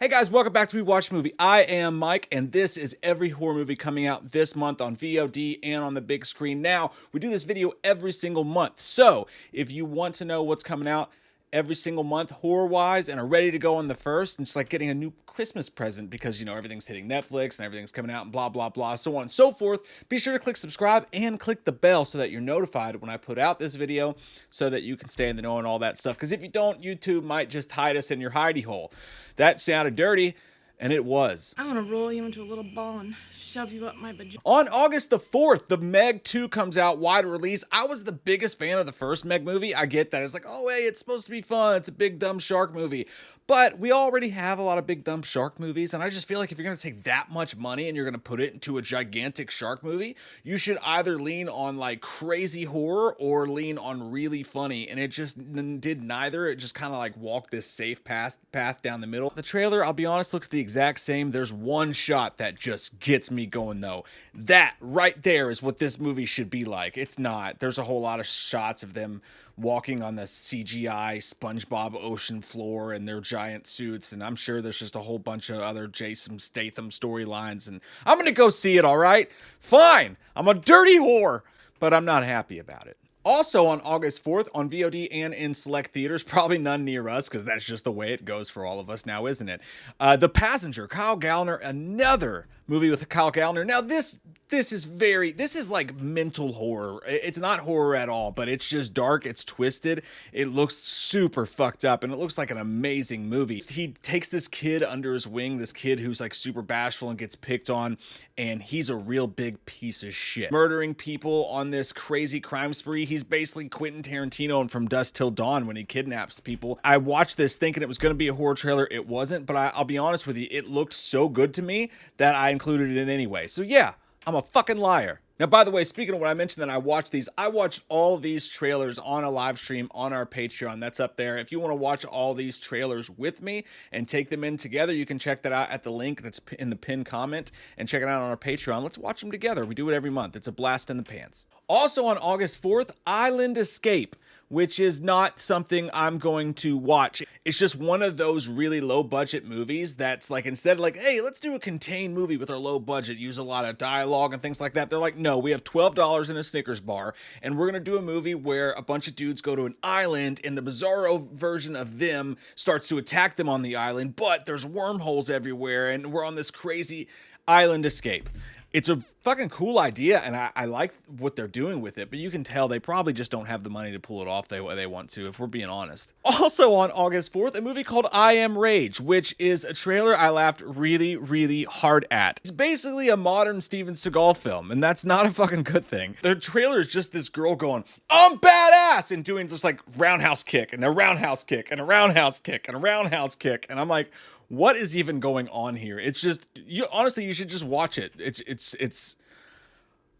Hey guys, welcome back to We Watch Movie. I am Mike, and this is every horror movie coming out this month on VOD and on the big screen. Now, we do this video every single month, so if you want to know what's coming out every single month horror-wise and are ready to go on the first, and it's like getting a new Christmas present because, you know, everything's hitting Netflix and everything's coming out and blah, blah, blah, so on and so forth, be sure to click subscribe and click the bell so that you're notified when I put out this video so that you can stay in the know and all that stuff. Because if you don't, YouTube might just hide us in your hidey hole. That sounded dirty, and it was. I'm gonna roll you into a little ball and shove you up my vagina. On August the 4th, the Meg 2 comes out wide release. I was the biggest fan of the first Meg movie. I get that. It's like, oh, hey, it's supposed to be fun. It's a big, dumb shark movie. But we already have a lot of big, dumb shark movies, and I just feel like if you're going to take that much money and you're going to put it into a gigantic shark movie, you should either lean on, like, crazy horror or lean on really funny, and it just did neither. It just kind of, like, walked this safe path down the middle. The trailer, I'll be honest, looks the exact same. There's one shot that just gets me going, though. That right there is what this movie should be like. It's not. There's a whole lot of shots of them walking on the CGI SpongeBob ocean floor in their giant suits, and I'm sure there's just a whole bunch of other Jason Statham storylines, and I'm gonna go see it, all right? Fine, I'm a dirty whore, but I'm not happy about it. Also on August 4th on VOD and in select theaters, probably none near us because that's just the way it goes for all of us now, isn't it? The Passenger, Kyle Gallner, another movie with Kyle Gallner. Now this is like mental horror. It's not horror at all, but it's just dark, it's twisted, it looks super fucked up, and it looks like an amazing movie. He takes this kid under his wing, this kid who's like super bashful and gets picked on, and he's a real big piece of shit. Murdering people on this crazy crime spree. He's basically Quentin Tarantino and From Dusk Till Dawn when he kidnaps people. I watched this thinking it was going to be a horror trailer. It wasn't, but I'll be honest with you, it looked so good to me that I included it in anyway. So yeah, I'm a fucking liar. Now, by the way, speaking of what I mentioned that I watched all these trailers on a live stream on our Patreon. That's up there. If you want to watch all these trailers with me and take them in together, you can check that out at the link that's in the pinned comment and check it out on our Patreon. Let's watch them together. We do it every month. It's a blast in the pants. Also on August 4th, Island Escape, which is not something I'm going to watch. It's just one of those really low budget movies that's like, instead of like, hey, let's do a contained movie with our low budget, use a lot of dialogue and things like that. They're like, no, we have $12 in a Snickers bar, and we're going to do a movie where a bunch of dudes go to an island and the bizarro version of them starts to attack them on the island, but there's wormholes everywhere and we're on this crazy island escape. It's a fucking cool idea, and I like what they're doing with it, but you can tell they probably just don't have the money to pull it off the way they want to, if we're being honest. Also on August 4th, a movie called I Am Rage, which is a trailer I laughed really, really hard at. It's basically a modern Steven Seagal film, and that's not a fucking good thing. The trailer is just this girl going, I'm badass, and doing just like roundhouse kick, and a roundhouse kick, and a roundhouse kick, and a roundhouse kick, and I'm like, what is even going on here? It's just, honestly, you should just watch it. It's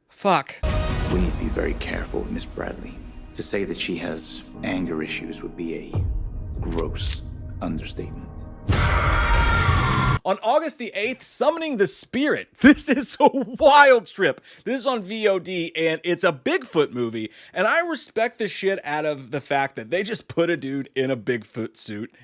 fuck. We need to be very careful with Miss Bradley. To say that she has anger issues would be a gross understatement. On August the 8th, Summoning the Spirit. This is a wild trip. This is on VOD, and it's a Bigfoot movie, and I respect the shit out of the fact that they just put a dude in a Bigfoot suit.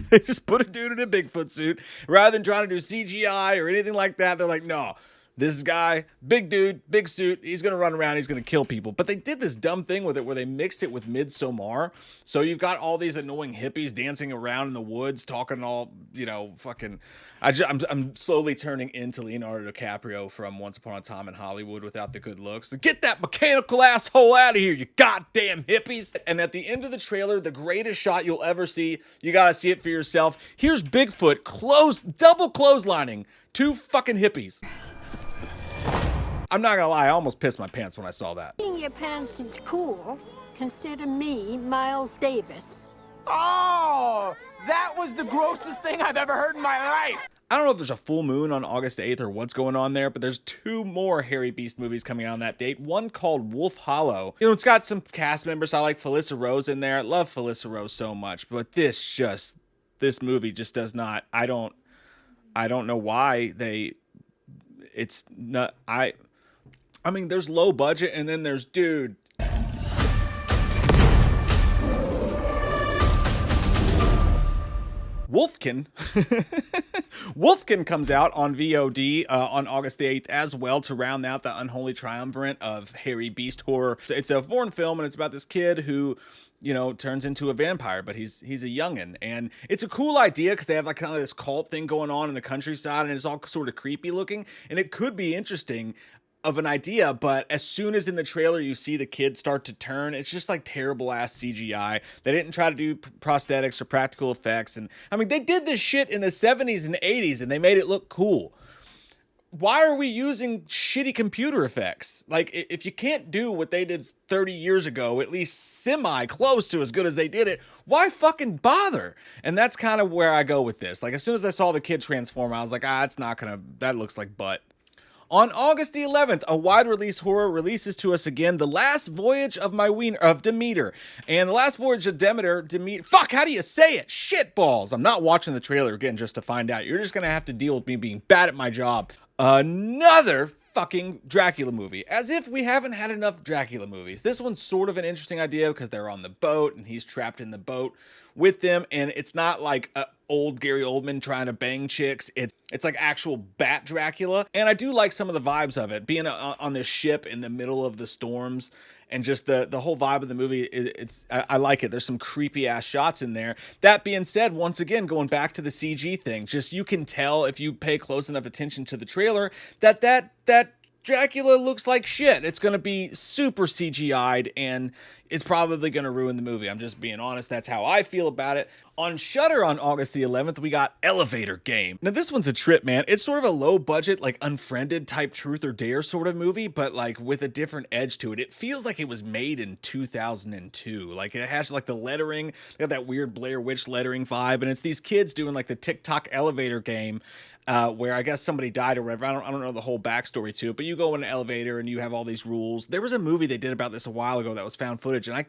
They just put a dude in a Bigfoot suit rather than trying to do CGI or anything like that. They're like, no, this guy, big dude, big suit, he's going to run around, he's going to kill people. But they did this dumb thing with it where they mixed it with Midsommar. So you've got all these annoying hippies dancing around in the woods, talking all, you know, fucking... I'm slowly turning into Leonardo DiCaprio from Once Upon a Time in Hollywood without the good looks. Get that mechanical asshole out of here, you goddamn hippies. And at the end of the trailer, the greatest shot you'll ever see, you gotta see it for yourself. Here's Bigfoot double clotheslining two fucking hippies. I'm not gonna lie, I almost pissed my pants when I saw that. Peeing your pants is cool. Consider me Miles Davis. Oh, that was the grossest thing I've ever heard in my life. I don't know if there's a full moon on August 8th or what's going on there, but there's two more Hairy Beast movies coming out on that date. One called Wolf Hollow. You know, it's got some cast members. I like Felissa Rose in there. I love Felissa Rose so much, but this movie just does not, I don't know why it's not, I mean, there's low budget and then there's, dude, Wolfkin. Wolfkin comes out on VOD on August the 8th as well, to round out the unholy triumvirate of hairy beast horror. It's a foreign film, and it's about this kid who, you know, turns into a vampire, but he's a youngin', and it's a cool idea because they have like kind of this cult thing going on in the countryside, and it's all sort of creepy looking, and it could be interesting of an idea. But as soon as in the trailer you see the kid start to turn, it's just like terrible ass CGI. They didn't try to do prosthetics or practical effects, and I mean, they did this shit in the 70s and 80s and they made it look cool. Why are we using shitty computer effects? Like, if you can't do what they did 30 years ago, at least semi close to as good as they did it, why fucking bother? And that's kind of where I go with this. Like, as soon as I saw the kid transform, I was like, it's not gonna, that looks like butt. On August the 11th, a wide release horror releases to us again, The Last Voyage of Demeter. And The Last Voyage of Demeter, fuck, how do you say it? Shit balls. I'm not watching the trailer again just to find out. You're just gonna have to deal with me being bad at my job. Another fucking Dracula movie. As if we haven't had enough Dracula movies. This one's sort of an interesting idea because they're on the boat and he's trapped in the boat with them, and it's not like old Gary Oldman trying to bang chicks. It's like actual bat Dracula, and I do like some of the vibes of it, being on this ship in the middle of the storms, and just the whole vibe of the movie. I like it. There's some creepy ass shots in there. That being said, once again, going back to the CG thing, just you can tell if you pay close enough attention to the trailer that Dracula looks like shit. It's going to be super CGI'd, and it's probably going to ruin the movie. I'm just being honest. That's how I feel about it. On Shudder on August the 11th, we got Elevator Game. Now, this one's a trip, man. It's sort of a low budget, like Unfriended type Truth or Dare sort of movie, but like with a different edge to it. It feels like it was made in 2002. Like, it has like the lettering, they have that weird Blair Witch lettering vibe, and it's these kids doing like the TikTok elevator game. Where I guess somebody died or whatever. I don't know the whole backstory to it, but you go in an elevator and you have all these rules. There was a movie they did about this a while ago that was found footage, and I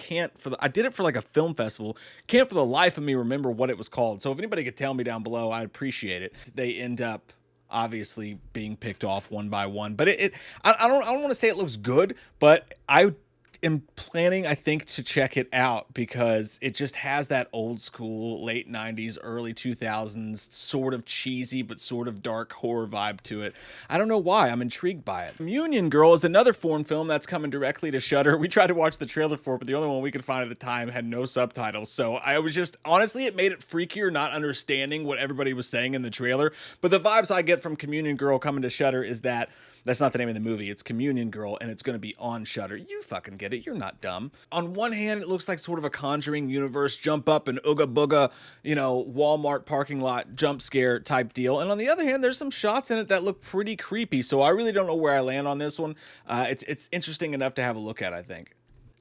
did it for like a film festival. Can't for the life of me remember what it was called. So if anybody could tell me down below, I'd appreciate it. They end up obviously being picked off one by one, but I don't want to say it looks good, but I am planning, I think, to check it out because it just has that old school late 90s, early 2000s sort of cheesy but sort of dark horror vibe to it. I don't know why. I'm intrigued by it. Union Girl is another foreign film that's coming directly to Shudder. We tried to watch the trailer for it, but the only one we could find at the time had no subtitles. So I was just, honestly, it made it freakier not understanding what everybody was saying in the trailer. But the vibes I get from Communion Girl coming to Shudder is that that's not the name of the movie. It's Communion Girl, and it's going to be on Shudder. You fucking get it. You're not dumb. On one hand, it looks like sort of a Conjuring universe jump up and ooga booga, you know, Walmart parking lot jump scare type deal. And on the other hand, there's some shots in it that look pretty creepy. So I really don't know where I land on this one. It's interesting enough to have a look at, I think.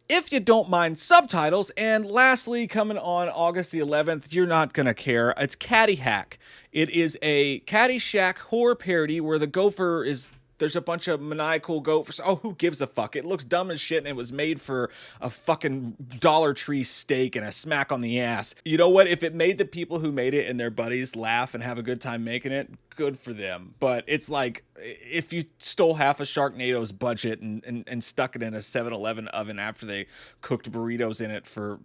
If you don't mind subtitles. And lastly, coming on August the 11th, you're not going to care. It's Caddyshack. It is a Caddyshack horror parody where the gopher is... There's a bunch of maniacal gophers. Oh, who gives a fuck? It looks dumb as shit, and it was made for a fucking Dollar Tree steak and a smack on the ass. You know what? If it made the people who made it and their buddies laugh and have a good time making it, good for them. But it's like if you stole half of Sharknado's budget and stuck it in a 7-Eleven oven after they cooked burritos in it for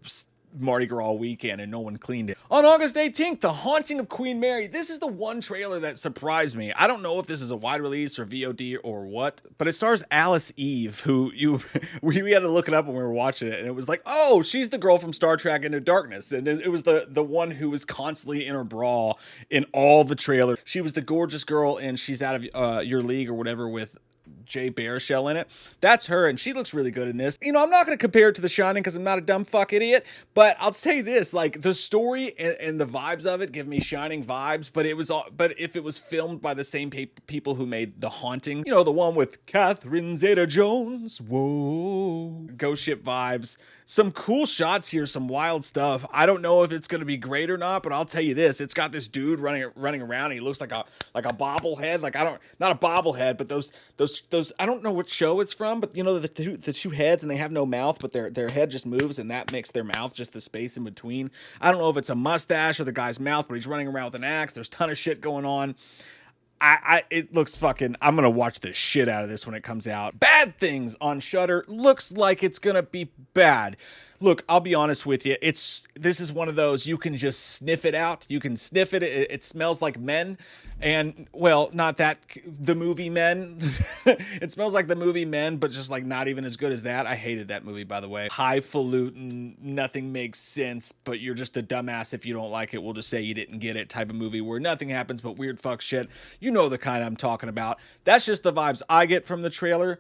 Mardi Gras weekend and no one cleaned it. On August 18th, The Haunting of Queen Mary. This is the one trailer that surprised me. I don't know if this is a wide release or VOD or what, but it stars Alice Eve, who we had to look it up when we were watching it, and it was like, oh, she's the girl from Star Trek Into Darkness, and it was the one who was constantly in her bra in all the trailers. She was the gorgeous girl, and She's Out of Your League or whatever with Jay Baruchel in it. That's her, and she looks really good in this. You know, I'm not going to compare it to The Shining because I'm not a dumb fuck idiot, but I'll say this, like, the story and the vibes of it give me Shining vibes, but if it was filmed by the same people who made The Haunting, you know, the one with Catherine Zeta-Jones, whoa, ghost ship vibes, some cool shots here, some wild stuff. I don't know if it's going to be great or not, but I'll tell you this, it's got this dude running around, and he looks like a bobblehead, like not a bobblehead, but those I don't know what show it's from, but you know, the two heads, and they have no mouth, but their head just moves, and that makes their mouth just the space in between. I don't know if it's a mustache or the guy's mouth, but he's running around with an axe. There's a ton of shit going on. It looks fucking, I'm gonna watch the shit out of this when it comes out. Bad Things on Shudder looks like it's gonna be bad. Look, I'll be honest with you. This is one of those, you can just sniff it out. You can sniff it. It smells like Men. And, well, not that, the movie Men. It smells like the movie Men, but just like not even as good as that. I hated that movie, by the way. Highfalutin, nothing makes sense, but you're just a dumbass if you don't like it. We'll just say you didn't get it type of movie where nothing happens but weird fuck shit. You know the kind I'm talking about. That's just the vibes I get from the trailer.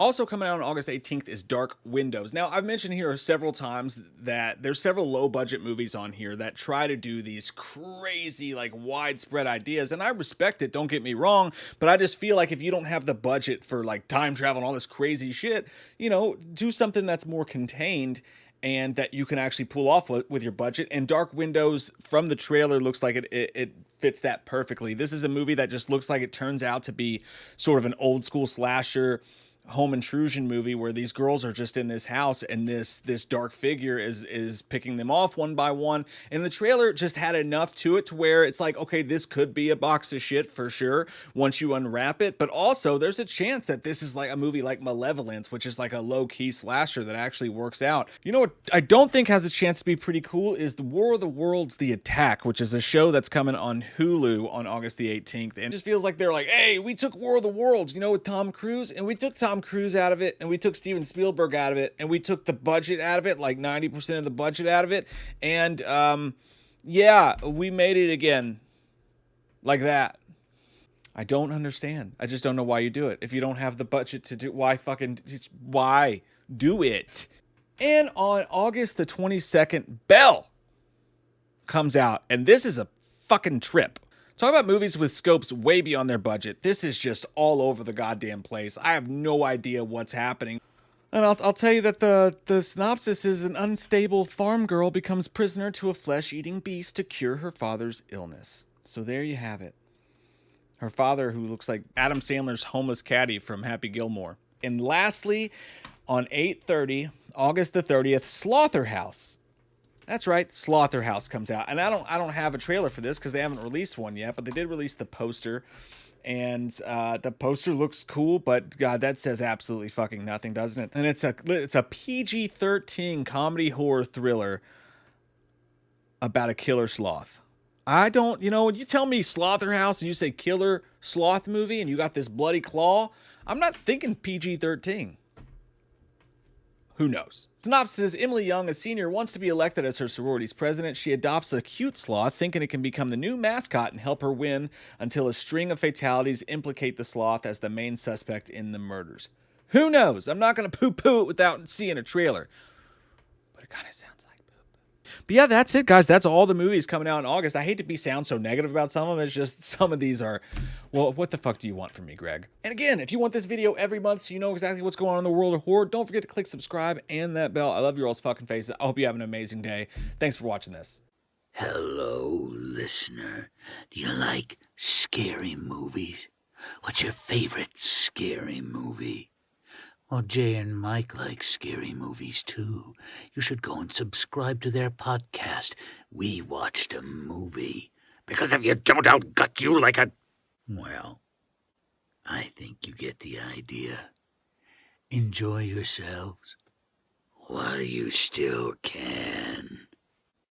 Also coming out on August 18th is Dark Windows. Now, I've mentioned here several times that there's several low-budget movies on here that try to do these crazy, like, widespread ideas, and I respect it, don't get me wrong, but I just feel like if you don't have the budget for, like, time travel and all this crazy shit, you know, do something that's more contained and that you can actually pull off with your budget. And Dark Windows, from the trailer, looks like it fits that perfectly. This is a movie that just looks like it turns out to be sort of an old-school slasher, home intrusion movie where these girls are just in this house and this dark figure is picking them off one by one. And the trailer just had enough to it to where it's like, okay, this could be a box of shit for sure once you unwrap it. But also there's a chance that this is like a movie like Malevolence, which is like a low-key slasher that actually works out. You know what I don't think has a chance to be pretty cool is the War of the Worlds, The Attack, which is a show that's coming on Hulu on August the 18th. And it just feels like they're like, hey, we took War of the Worlds, you know, with Tom Cruise, and we took Tom Cruise out of it, and we took Steven Spielberg out of it, and we took the budget out of it, like 90% of the budget out of it, and yeah, we made it again like that. I don't understand. I just don't know why you do it. If you don't have the budget to do, why do it? And on August the 22nd, Belle comes out, and this is a fucking trip. Talk about movies with scopes way beyond their budget. This is just all over the goddamn place. I have no idea what's happening. And I'll tell you that the synopsis is: an unstable farm girl becomes prisoner to a flesh-eating beast to cure her father's illness. So there you have it. Her father, who looks like Adam Sandler's homeless caddy from Happy Gilmore. And lastly, on 8/30, August the 30th, Slaughterhouse. That's right, Slaughterhouse comes out. And I don't have a trailer for this because they haven't released one yet, but they did release the poster. And the poster looks cool, but God, that says absolutely fucking nothing, doesn't it? And it's a PG-13 comedy horror thriller about a killer sloth. I don't, you know, when you tell me Slaughterhouse and you say killer sloth movie and you got this bloody claw, I'm not thinking PG-13. Who knows? Synopsis: Emily Young, a senior, wants to be elected as her sorority's president. She adopts a cute sloth, thinking it can become the new mascot and help her win, until a string of fatalities implicate the sloth as the main suspect in the murders. Who knows? I'm not going to poo-poo it without seeing a trailer. But it kind of sounds like poo-poo. But yeah, that's it, guys. That's all the movies coming out in August. I hate to sound so negative about some of them. It's just some of these are, well, what the fuck do you want from me, Greg? And again, if you want this video every month so you know exactly what's going on in the world of horror, don't forget to click subscribe and that bell. I love your all's fucking faces. I hope you have an amazing day. Thanks for watching this. Hello, listener. Do you like scary movies? What's your favorite scary movie? Well, Jay and Mike like scary movies too. You should go and subscribe to their podcast, We Watched a Movie. Because if you don't, I'll gut you like a... Well, I think you get the idea. Enjoy yourselves while you still can.